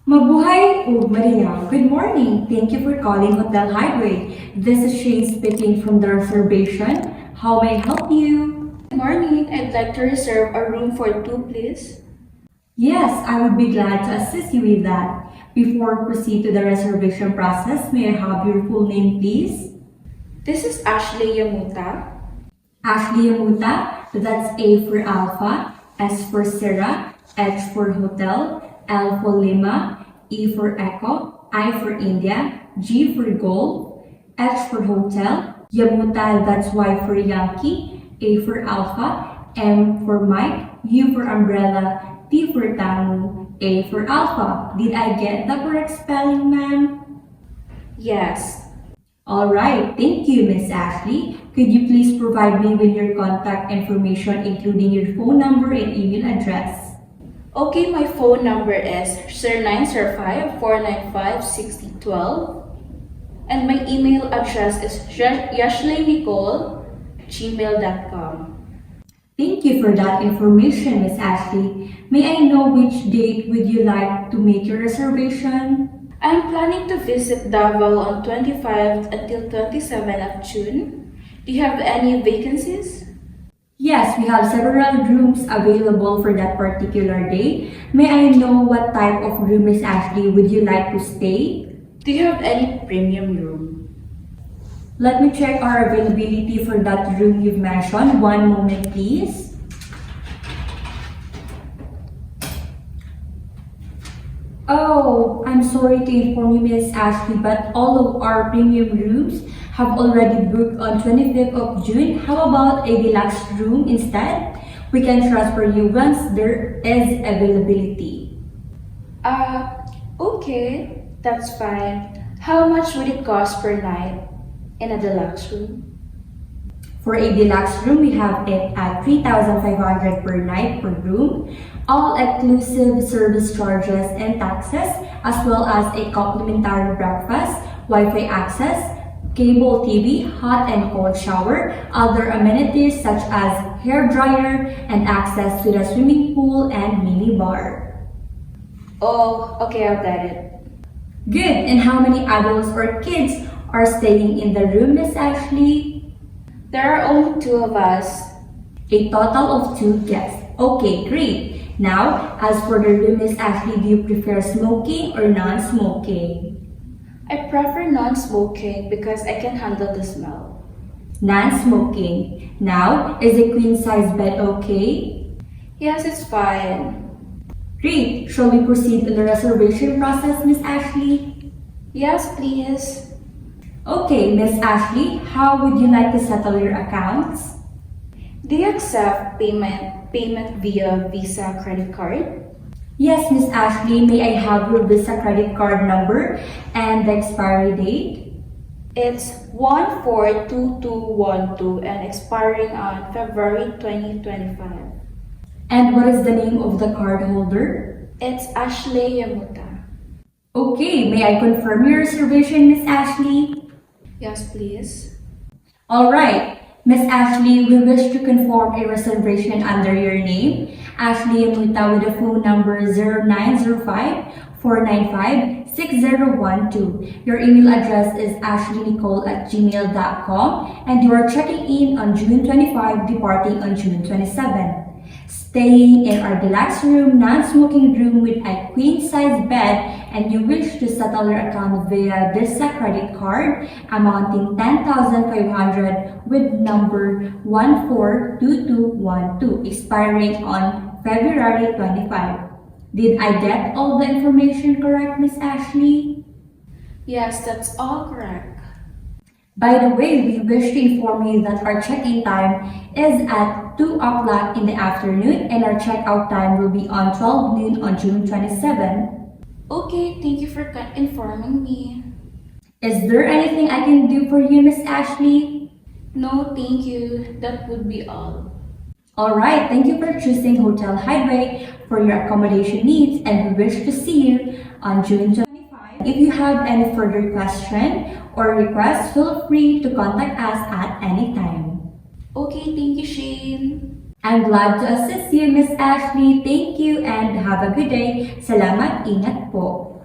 Mabuhay o Maria. Good morning. Thank you for calling Hotel Highway. This is Shane speaking from the reservation. How may I help you? Good morning. I'd like to reserve a room for two, please. Yes, I would be glad to assist you with that. Before we proceed to the reservation process, may I have your full name, please? This is Ashley Yamuta. Ashley Yamuta. That's A for Alpha, S for Sarah, H for Hotel, L for Lima, E for Echo, I for India, G for Gold, H for Hotel, Yamuta, that's Y for Yankee, A for Alpha, M for Mike, U for Umbrella, T for Tango, A for Alpha. Did I get the correct spelling, ma'am? Yes. Alright, thank you, Miss Ashley. Could you please provide me with your contact information, including your phone number and email address? Okay, my phone number is 0905-495-6012 and my email address is yashlaynicole@gmail.com. Thank you for that information, Miss Ashley. May I know which date would you like to make your reservation? I'm planning to visit Davao on 25th until 27th of June. Do you have any vacancies? Yes, we have several rooms available for that particular day. May I know what type of room, Miss Ashley, would you like to stay? Do you have any premium room? Let me check our availability for that room you've mentioned. One moment, please. Oh, I'm sorry to inform you, Miss Ashley, but all of our premium rooms have already booked on 25th of June. How about a deluxe room instead? We can transfer you once there is availability. Okay, that's fine. How much would it cost per night in a deluxe room? For a deluxe room, we have it at 3,500 per night per room, all-inclusive service charges and taxes, as well as a complimentary breakfast, Wi-Fi access, cable TV, hot and cold shower, other amenities such as hair dryer, and access to the swimming pool and mini bar. Oh, okay, I'll get it. Good! And how many adults or kids are staying in the room, Miss Ashley? There are only two of us. A total of 2 guests. Okay, great. Now, as for the room, Miss Ashley, do you prefer smoking or non-smoking? I prefer non-smoking because I can handle the smell. Non-smoking. Now, is a queen-size bed okay? Yes, it's fine. Great. Shall we proceed in the reservation process, Miss Ashley? Yes, please. Okay, Miss Ashley, how would you like to settle your accounts? Do you accept payment via Visa credit card? Yes, Miss Ashley, may I have your Visa credit card number and the expiry date? It's 142212 and expiring on February 2025. And what is the name of the card holder? It's Ashley Yamuta. Okay, may I confirm your reservation, Miss Ashley? Yes, please. Alright, Miss Ashley, we wish to confirm a reservation under your name, Ashley Yamuta, with a phone number 0905-495-6012. Your email address is ashleynicole@gmail.com and you are checking in on June 25, departing on June 27. Staying in our deluxe room, non-smoking room with a queen-size bed, and you wish to settle your account via Visa credit card amounting 10,500 with number 142212 expiring on February 25. Did I get all the information correct, Miss Ashley? Yes, that's all correct. By the way, we wish to inform you that our check-in time is at 2 o'clock in the afternoon and our check-out time will be on 12 noon on June 27. Okay, thank you for informing me. Is there anything I can do for you, Miss Ashley? No, thank you. That would be all. Alright, thank you for choosing Hotel Highway for your accommodation needs and we wish to see you on June 25. If you have any further question or request, feel free to contact us at any time. Okay, thank you, Shane. I'm glad to assist you, Miss Ashley. Thank you and have a good day. Salamat, ingat po.